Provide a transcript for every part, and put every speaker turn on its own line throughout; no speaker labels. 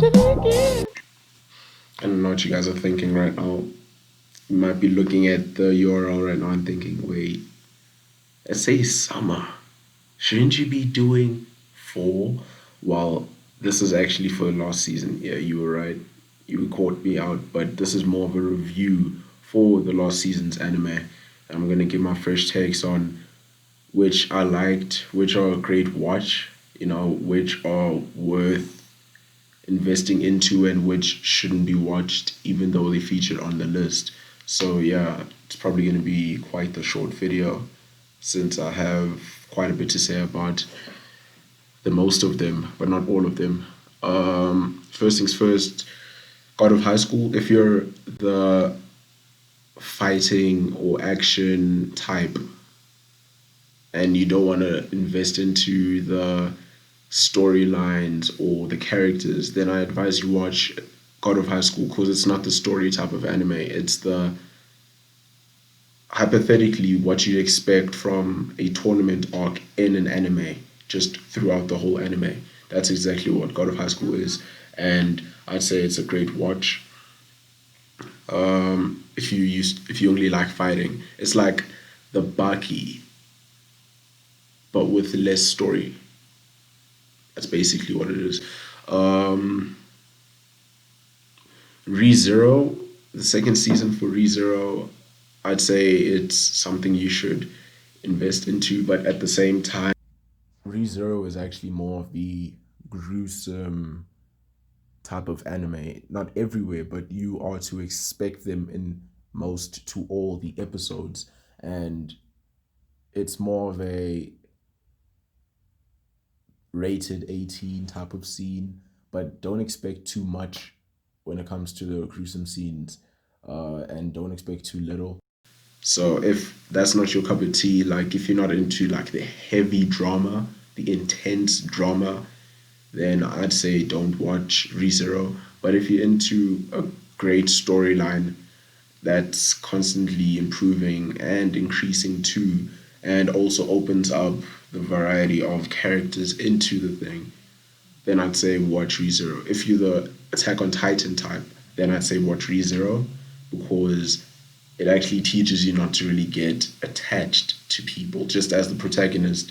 did it again. I don't know what you guys are thinking right now. You might be looking at the URL right now and thinking, wait, it says summer. Shouldn't you be doing fall? Well, this is actually for the last season. Yeah, you were right. You caught me out, but this is more of a review for the last season's anime. I'm gonna give my first takes on which I liked, which are a great watch, which are worth investing into, and which shouldn't be watched, even though they featured on the list. So, yeah, it's probably going to be quite a short video since I have quite a bit to say about the most of them, but not all of them. First things first, God of High School. If you're the fighting or action type and you don't want to invest into the storylines or the characters, then I advise you watch God of High School because it's not the story type of anime. It's the hypothetically what you'd expect from a tournament arc in an anime, just throughout the whole anime. That's exactly what God of High School is, and I'd say it's a great watch. If you only like fighting, it's like the Baki, but with less story. That's basically what it is. Um, ReZero, the second season for ReZero, I'd say it's something you should invest into, but at the same time, ReZero is actually more of the gruesome type of anime. Not everywhere, but you are to expect them in most to all the episodes. And it's more of a rated 18 type of scene, but don't expect too much when it comes to the gruesome scenes, and don't expect too little. So if that's not your cup of tea, like if you're not into like the heavy drama, the intense drama, then I'd say don't watch ReZero. But if you're into a great storyline that's constantly improving and increasing too, and also opens up the variety of characters into the thing, then I'd say watch ReZero. If you're the Attack on Titan type, then I'd say watch ReZero because it actually teaches you not to really get attached to people. Just as the protagonist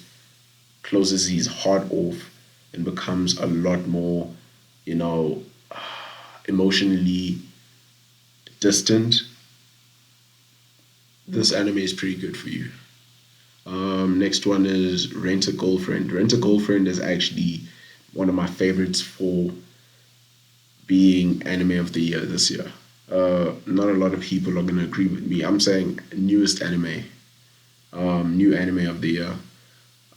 closes his heart off and becomes a lot more, you know, emotionally distant, this anime is pretty good for you. Next one is Rent a Girlfriend. Rent a Girlfriend is actually one of my favorites for being anime of the year this year. Not a lot of people are gonna agree with me. I'm saying newest anime, new anime of the year.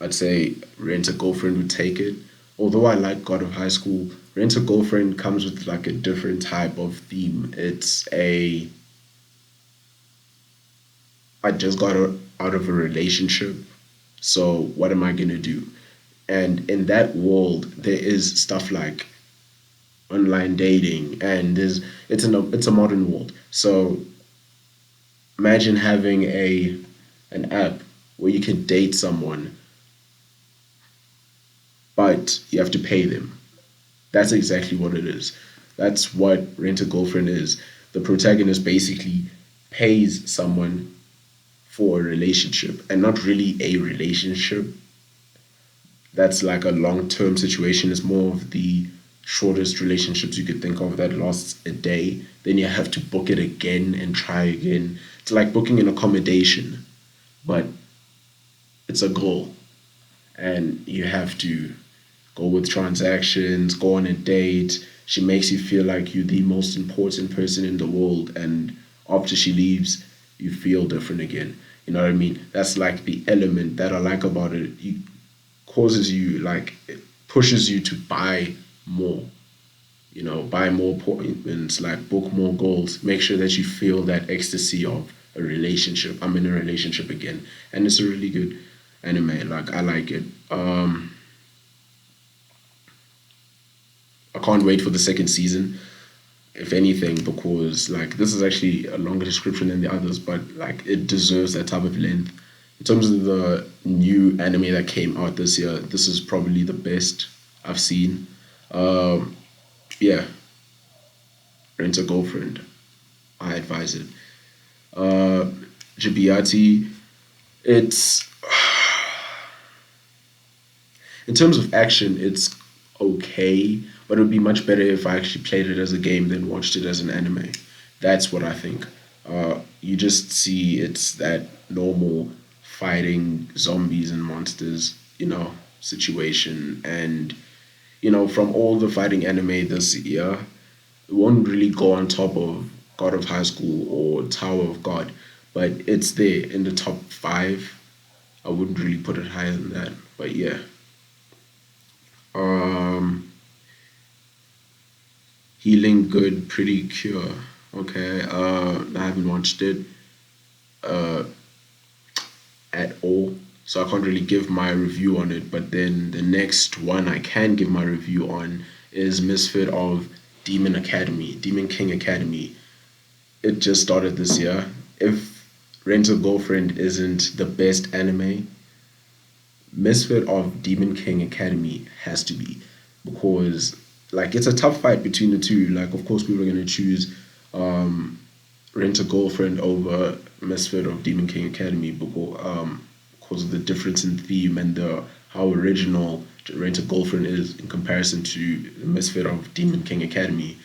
I'd say Rent a Girlfriend would take it. Although I like God of High School, Rent a Girlfriend comes with like a different type of theme. It's a I just out of a relationship, so what am I gonna do? And in that world, there is stuff like online dating, and it's a modern world. So imagine having a an app where you can date someone, but you have to pay them. That's exactly what it is. That's what Rent a Girlfriend is. The protagonist basically pays someone for a relationship, and not really a relationship. That's like a long term situation. It's more of the shortest relationships you could think of that lasts a day. Then you have to book it again and try again. It's like booking an accommodation, but it's a goal, and you have to go with transactions, go on a date. She makes you feel like you're the most important person in the world, and after she leaves, you feel different again. You know what I mean? That's like the element that I like about it. It causes you like it pushes you to buy more. Buy more appointments, like book more goals. Make sure that you feel that ecstasy of a relationship. I'm in a relationship again, and it's a really good anime. Like I like it. I can't wait for the second season, if anything, because like this is actually a longer description than the others, but like it deserves that type of length. In terms of the new anime that came out this year, this is probably the best I've seen. Um, yeah, rent a girlfriend. I advise it. Uh, Gibiati, it's in terms of action, it's okay, but it would be much better if I actually played it as a game than watched it as an anime. That's what I think. You just see it's that normal fighting zombies and monsters, situation. And, from all the fighting anime this year, it won't really go on top of God of High School or Tower of God, but it's there in the top five. I wouldn't really put it higher than that, but yeah. Um, Healing Good, Pretty Cure. Okay, I haven't watched it uh, at all, so I can't really give my review on it. But then the next one I can give my review on is Misfit of Demon Academy, Demon King Academy. It just started this year. If Rent a Girlfriend isn't the best anime, Misfit of Demon King Academy has to be, because like it's a tough fight between the two. Like of course people are gonna choose Rent a Girlfriend over Misfit of Demon King Academy because of the difference in theme and the how original Rent a Girlfriend is in comparison to the Misfit of Demon King Academy.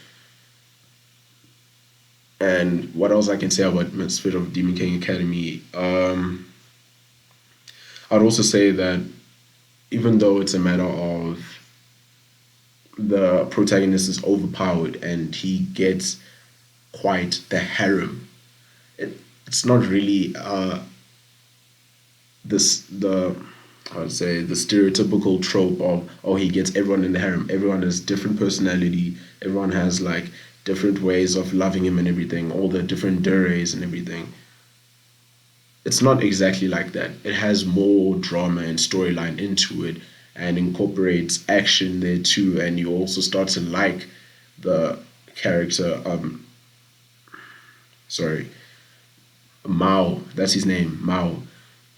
And what else I can say about Misfit of Demon King Academy? I'd also say that even though it's a matter of the protagonist is overpowered and he gets quite the harem, it's not really this the I would say the stereotypical trope of, oh, he gets everyone in the harem. Everyone has different personality. Everyone has like different ways of loving him and everything. All the different dures and everything. It's not exactly like that. It has more drama and storyline into it and incorporates action there too. And you also start to like the character. Sorry, Mao. That's his name, Mao.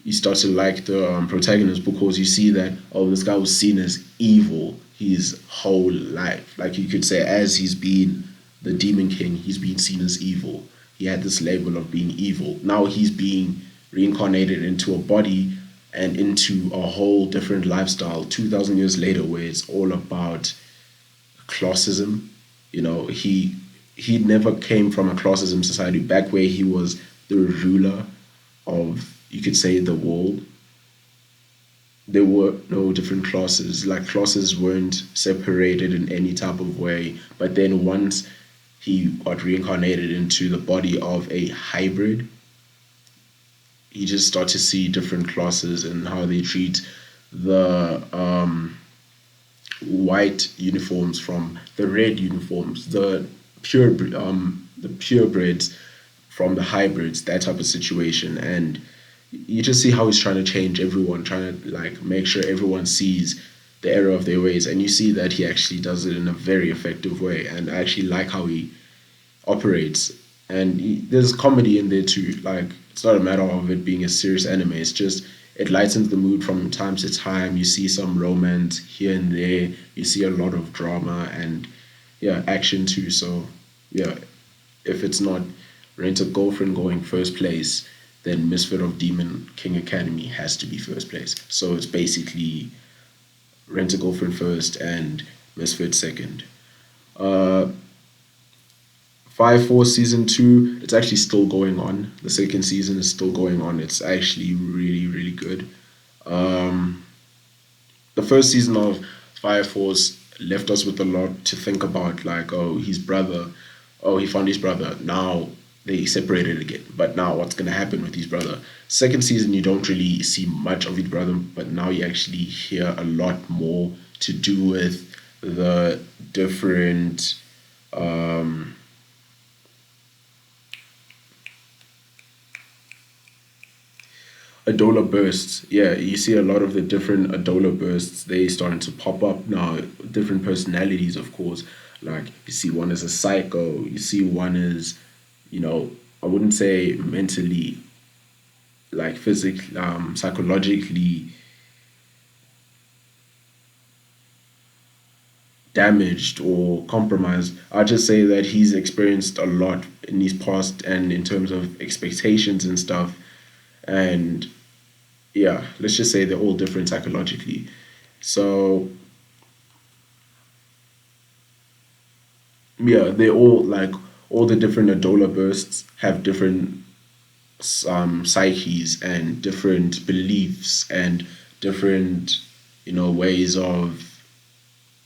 You start to like the protagonist because you see that, oh, this guy was seen as evil his whole life. Like you could say, as he's been the Demon King, he's been seen as evil. He had this label of being evil. Now he's being reincarnated into a body and into a whole different lifestyle 2,000 years later, where it's all about classism. He never came from a classism society back where he was the ruler of, you could say, the world. There were no different classes. Like classes weren't separated in any type of way. But then once he got reincarnated into the body of a hybrid, you just start to see different classes and how they treat the white uniforms from the red uniforms, the purebreds from the hybrids, that type of situation. And you just see how he's trying to change everyone, trying to like make sure everyone sees the error of their ways, and you see that he actually does it in a very effective way. And I actually like how he operates. And there's comedy in there too. Like it's not a matter of it being a serious anime. It's just it lightens the mood from time to time. You see some romance here and there. You see a lot of drama and yeah, action too. So yeah, if it's not Rent a Girlfriend going first place, then Misfit of Demon King Academy has to be first place. So it's basically Rent a Girlfriend first and Misfit second. Uh, 5-4 season two, it's actually still going on. The second season is still going on. It's actually really, really good. Um, the first season of Fire Force left us with a lot to think about, like, oh, his brother, oh, he found his brother. Now they separated again. But now what's going to happen with his brother? Second season, you don't really see much of his brother, but now you actually hear a lot more to do with the different. Um, Adola bursts. Yeah, you see a lot of the different Adola bursts. They starting to pop up now. Different personalities, of course. Like you see one as a psycho. You see one as, you know, I wouldn't say mentally, like physically, psychologically damaged or compromised. I just say that he's experienced a lot in his past and in terms of expectations and stuff. And yeah, let's just say they're all different psychologically. So yeah, they all like all the different Adola bursts have different psyches and different beliefs and different ways of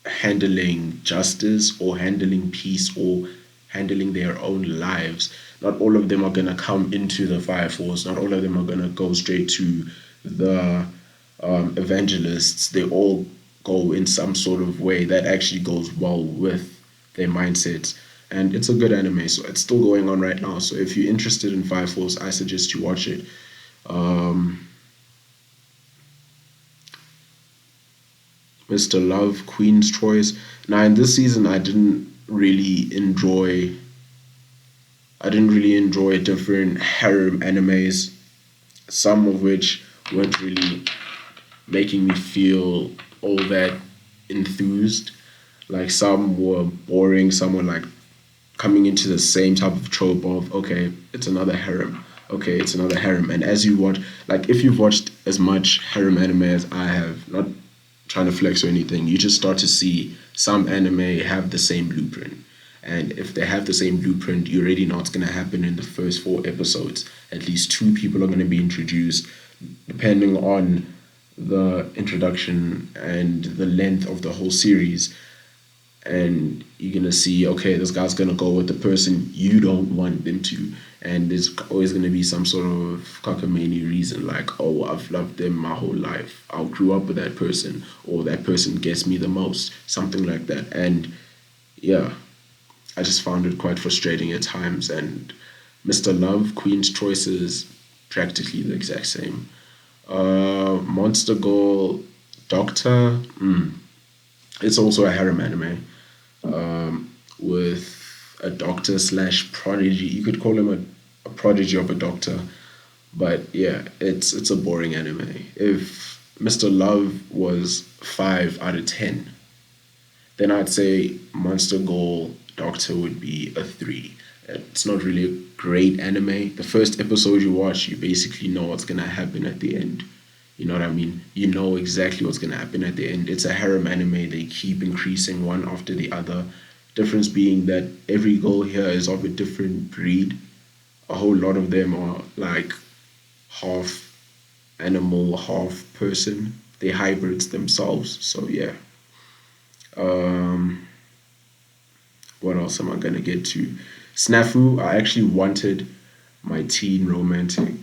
handling justice or handling peace or handling their own lives. Not all of them are going to come into the fire force. Not all of them are going to go straight to the evangelists. They all go in some sort of way that actually goes well with their mindsets. And it's a good anime, so it's still going on right now. So if you're interested in Fire Force, I suggest you watch it. Um, Mr. Love, Queen's Choice. Now in this season, I didn't really enjoy different harem animes, some of which weren't really making me feel all that enthused. Like some were boring, some were like coming into the same type of trope of okay, it's another harem. Okay, it's another harem. And as you watch, like if you've watched as much harem anime as I have, not trying to flex or anything, you just start to see some anime have the same blueprint. And if they have the same blueprint, you already know what's going to happen in the first 4 episodes. At least two people are going to be introduced, depending on the introduction and the length of the whole series. And you're going to see, okay, this guy's going to go with the person you don't want them to. And there's always going to be some sort of cockamamie reason, like, oh, I've loved them my whole life. I grew up with that person, or that person gets me the most, something like that. And yeah, I just found it quite frustrating at times. And Mr. Love, Queen's Choice is practically the exact same. Monster Girl, Doctor, it's also a harem anime with a doctor slash prodigy. You could call him a prodigy of a doctor, but yeah, it's a boring anime. If Mr. Love was 5 out of 10, then I'd say Monster Girl Doctor would be a 3. It's not really a great anime. The first episode you watch, you basically know what's gonna happen at the end. You know what I mean? You know exactly what's gonna happen at the end. It's a harem anime. They keep increasing one after the other. Difference being that every girl here is of a different breed. A whole lot of them are like half animal, half person. They hybrids themselves. So yeah. Um, what else am I gonna get to? Snafu. I actually wanted my teen romantic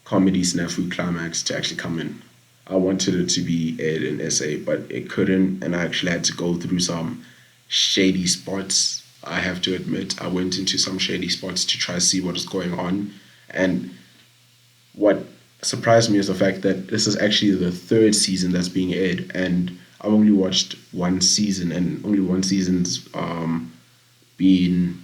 comedy snafu climax to actually come in. I wanted it to be aired in SA, but it couldn't, and I actually had to go through some shady spots. I have to admit, I went into some shady spots to try to see what is going on. And what surprised me is the fact that this is actually the third season that's being aired, and I've only watched one season, and only one season's been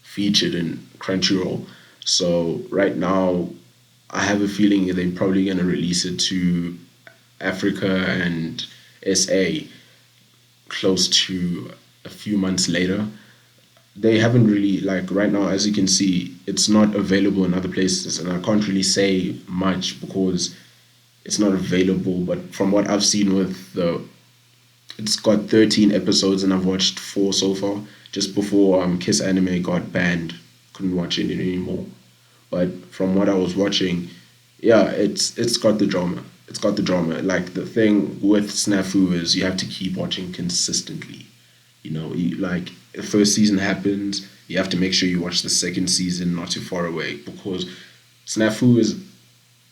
featured in Crunchyroll. So right now, I have a feeling they're probably gonna release it to Africa and SA close to a few months later. They haven't really, like right now, as you can see, it's not available in other places, and I can't really say much because it's not available. But from what I've seen with it's got 13 episodes, and I've watched 4 so far. Just before Kiss Anime got banned, couldn't watch it anymore. But from what I was watching, yeah, it's got the drama. It's got the drama. Like the thing with Snafu is you have to keep watching consistently. Like the first season happens, you have to make sure you watch the second season not too far away because Snafu is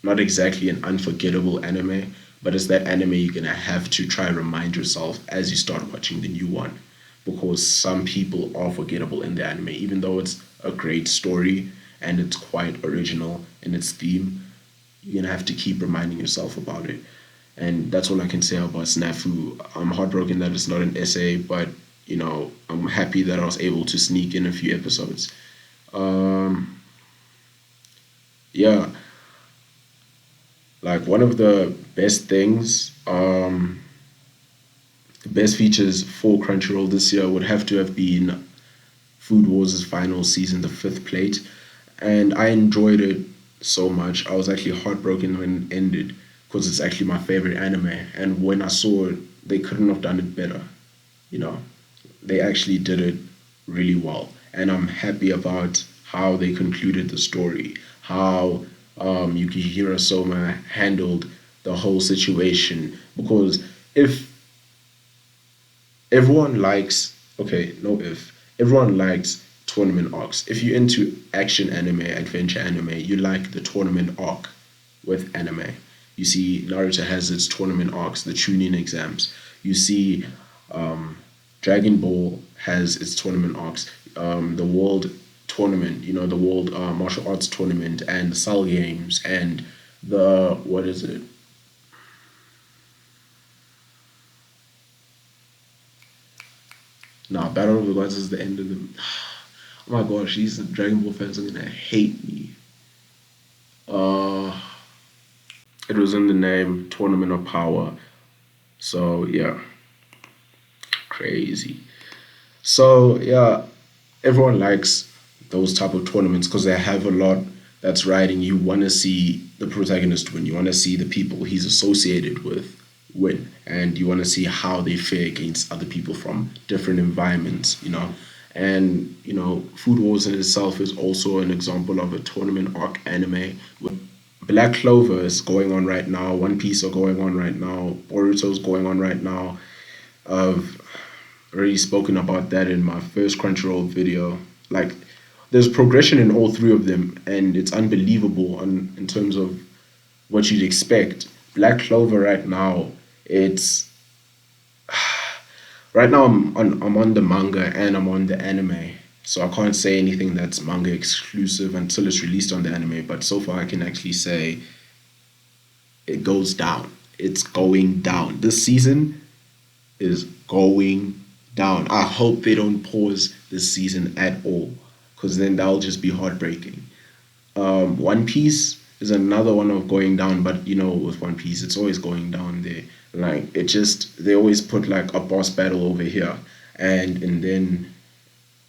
not exactly an unforgettable anime, but it's that anime you're gonna have to try and remind yourself as you start watching the new one. Because some people are forgettable in the anime, even though it's a great story and it's quite original in its theme, you're gonna have to keep reminding yourself about it. And that's all I can say about Snafu. I'm heartbroken that it's not an essay, but I'm happy that I was able to sneak in a few episodes. Um, yeah, Like one of the best things, the best features for Crunchyroll this year would have to have been Food Wars' final season, the fifth plate, and I enjoyed it so much. I was actually heartbroken when it ended because it's actually my favorite anime, and when I saw it, they couldn't have done it better. You know, they actually did it really well, and I'm happy about how they concluded the story, how Yukihiro Soma handled the whole situation. Because if everyone likes, okay, no, if everyone likes tournament arcs, if you're into action anime, adventure anime, you like the tournament arc with anime. You see, Naruto has its tournament arcs, the Chunin exams. You see, um, Dragon Ball has its tournament arcs, the World Tournament, the World Martial Arts Tournament, and the Cell Games, and the what is it? Nah, Battle of the Gods is the end of the. Oh my gosh, these Dragon Ball fans are gonna hate me. Uh, it was in the name Tournament of Power. So yeah, crazy. So yeah, everyone likes those type of tournaments because they have a lot that's riding. You want to see the protagonist win. You want to see the people he's associated with win, and you want to see how they fare against other people from different environments. And Food Wars in itself is also an example of a tournament arc anime. Black Clover is going on right now. One Piece are going on right now. Boruto's going on right now. I've already spoken about that in my first Crunchyroll video. Like, there's progression in all three of them, and it's unbelievable in terms of what you'd expect. Black Clover right now, it's right now I'm on the manga and I'm on the anime, so I can't say anything that's manga exclusive until it's released on the anime. But so far, I can actually say it goes down. It's going down. This season is going down. I hope they don't pause this season at all, because then that'll just be heartbreaking. One Piece is another one of going down, but with One Piece, it's always going down there. Like they always put like a boss battle over here, and then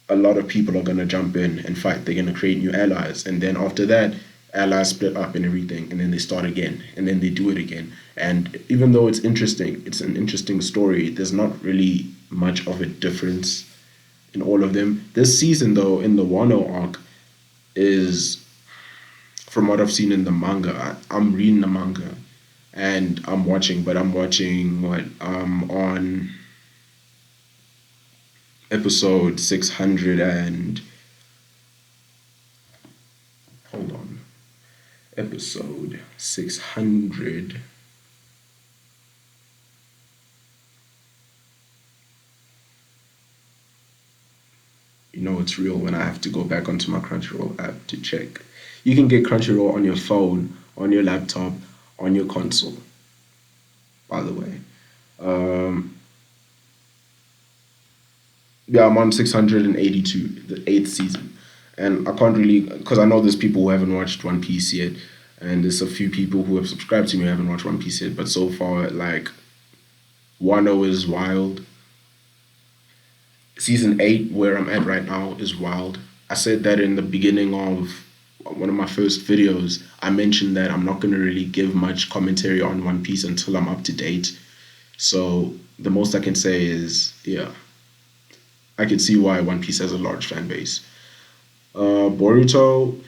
a lot of people are gonna jump in and fight. They're gonna create new allies, and then after that, allies split up and everything, and then they start again, and then they do it again. And even though it's interesting, it's an interesting story. There's not really much of a difference in all of them. This season, though, in the Wano arc, is from what I've seen in the manga. I'm reading the manga, and I'm watching what on episode 600 and hold on, episode 600. It's real when I have to go back onto my Crunchyroll app to check. You can get Crunchyroll on your phone, on your laptop, on your console, by the way. Um, yeah, I'm on 682, the eighth season. And I can't really, because I know there's people who haven't watched One Piece yet, and there's a few people who have subscribed to me who haven't watched One Piece yet, but so far, like, Wano is wild. Season 8, where I'm at right now, is wild. I said that in the beginning of one of my first videos. I mentioned that I'm not going to really give much commentary on One Piece until I'm up to date. So the most I can say is, yeah, I can see why One Piece has a large fan base. Boruto,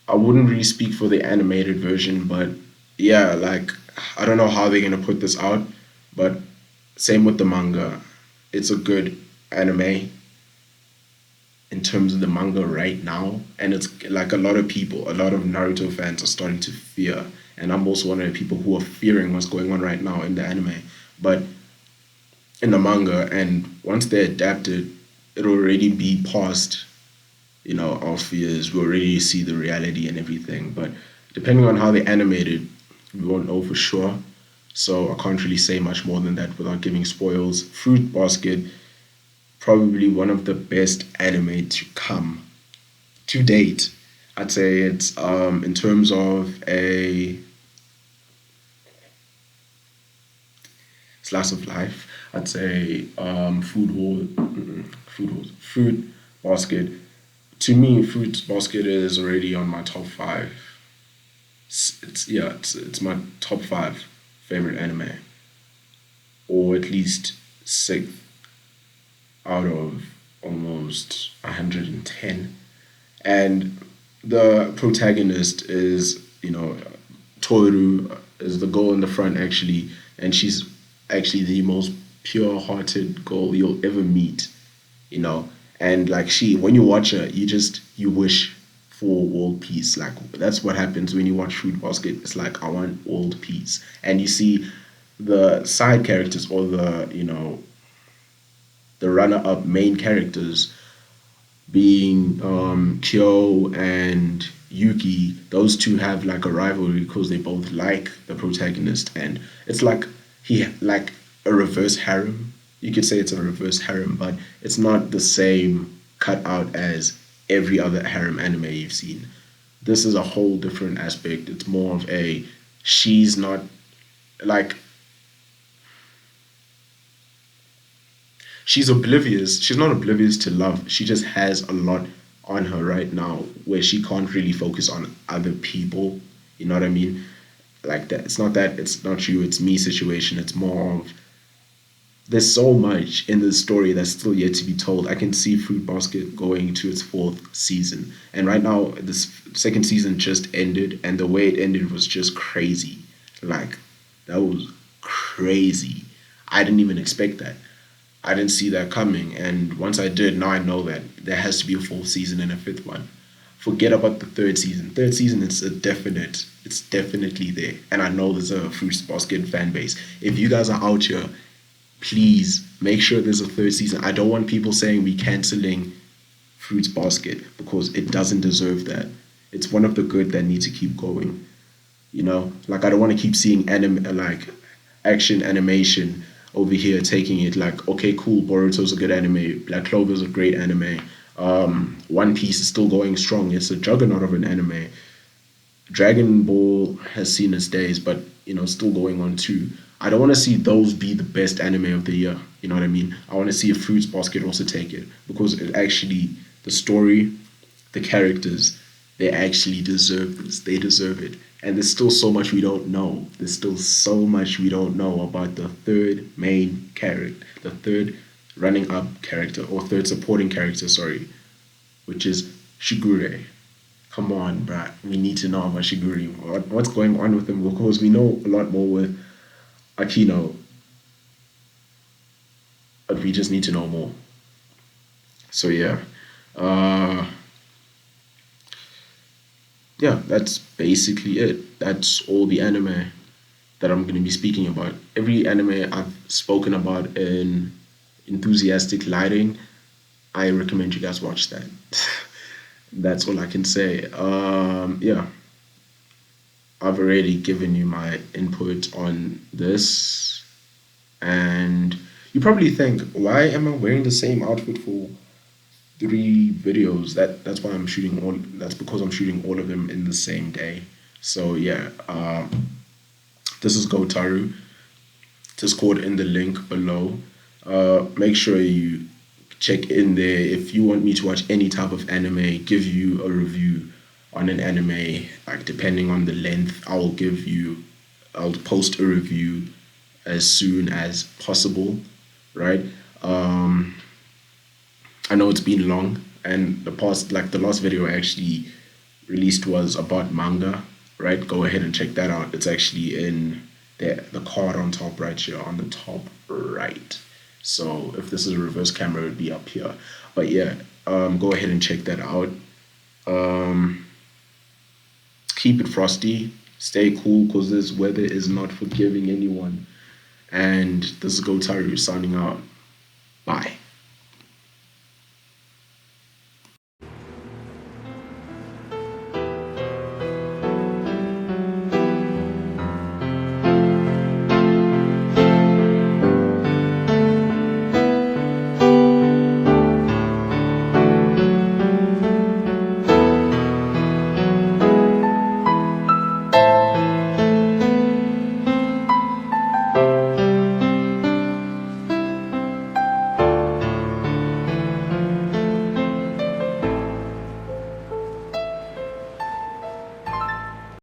I wouldn't really speak for the animated version, but yeah, like, I don't know how they're going to put this out, but same with the manga. It's a good anime in terms of the manga right now, and it's like a lot of Naruto fans are starting to fear, and I'm also one of the people who are fearing what's going on right now in the anime. But in the manga, and once they adapt it, it'll already be past our fears. We already see the reality and everything, but depending on how they animate it, we won't know for sure. So I can't really say much more than that without giving spoils. Fruit Basket, probably one of the best anime to come to date. I'd say it's in terms of a slice of life. I'd say food hall, food halls, fruit basket. To me, fruit basket is already on my top five. It's my top five favorite anime, or at least sixth out of almost 110. And the protagonist is, Toru is the girl in the front actually, and she's actually the most pure-hearted girl you'll ever meet, you know. And like when you watch her, you wish for world peace. Like that's what happens when you watch Fruit Basket. It's like I want world peace, and you see the side characters or the runner-up main characters being Kyo and Yuki. Those two have like a rivalry because they both like the protagonist, and it's like like a reverse harem. You could say it's a reverse harem, but it's not the same cutout as every other harem anime you've seen. This is a whole different aspect. It's more of a she's not like she's oblivious. She's not oblivious to love. She just has a lot on her right now where she can't really focus on other people. You know what I mean? Like that. It's not that it's not you, it's me situation. It's more of there's so much in the story that's still yet to be told. I can see Fruit Basket going to its fourth season. And right now, this second season just ended, and the way it ended was just crazy. Like, that was crazy. I didn't even expect that. I didn't see that coming. And once I did, now I know that there has to be a fourth season and a fifth one. Forget about the third season. Third season, it's definitely there. And I know there's a Fruit Basket fan base. If you guys are out here, please make sure there's a third season. I don't want people saying we canceling Fruits Basket because it doesn't deserve that. It's one of the good that need to keep going. Like I don't want to keep seeing like action animation over here taking it like okay cool Boruto's a good anime, Black Clover's a great anime, One Piece is still going strong, it's a juggernaut of an anime. Dragon Ball has seen its days, but still going on too. I don't want to see those be the best anime of the year. You know what I mean? I want to see a Fruits Basket also take it because it actually the story, the characters, they actually deserve this. They deserve it. And there's still so much we don't know. There's still so much we don't know about the third main character, the third running up character or third supporting character, sorry, which is Shigure. Come on, bruh. We need to know about Shigure. What's going on with him? Because we know a lot more with Akino, but we just need to know more. So yeah, uh, yeah, that's basically it. That's all the anime that I'm going to be speaking about. Every anime I've spoken about in enthusiastic lighting, I recommend you guys watch that. That's all I can say. Yeah, I've already given you my input on this, and you probably think, why am I wearing the same outfit for three videos? That's why I'm shooting all. That's because I'm shooting all of them in the same day. So yeah, this is GoTaro. Discord in the link below. Make sure you check in there if you want me to watch any type of anime. Give you a review on an anime, like depending on the length. I'll post a review as soon as possible, right? Um, I know it's been long, and the last video I actually released was about manga, right? Go ahead and check that out. It's actually in the card on top right here, on the top right. So if this is a reverse camera, it would be up here. But yeah, go ahead and check that out. Um, Keep it frosty, stay cool, because this weather is not forgiving anyone. And this is GoTaro signing out. Bye.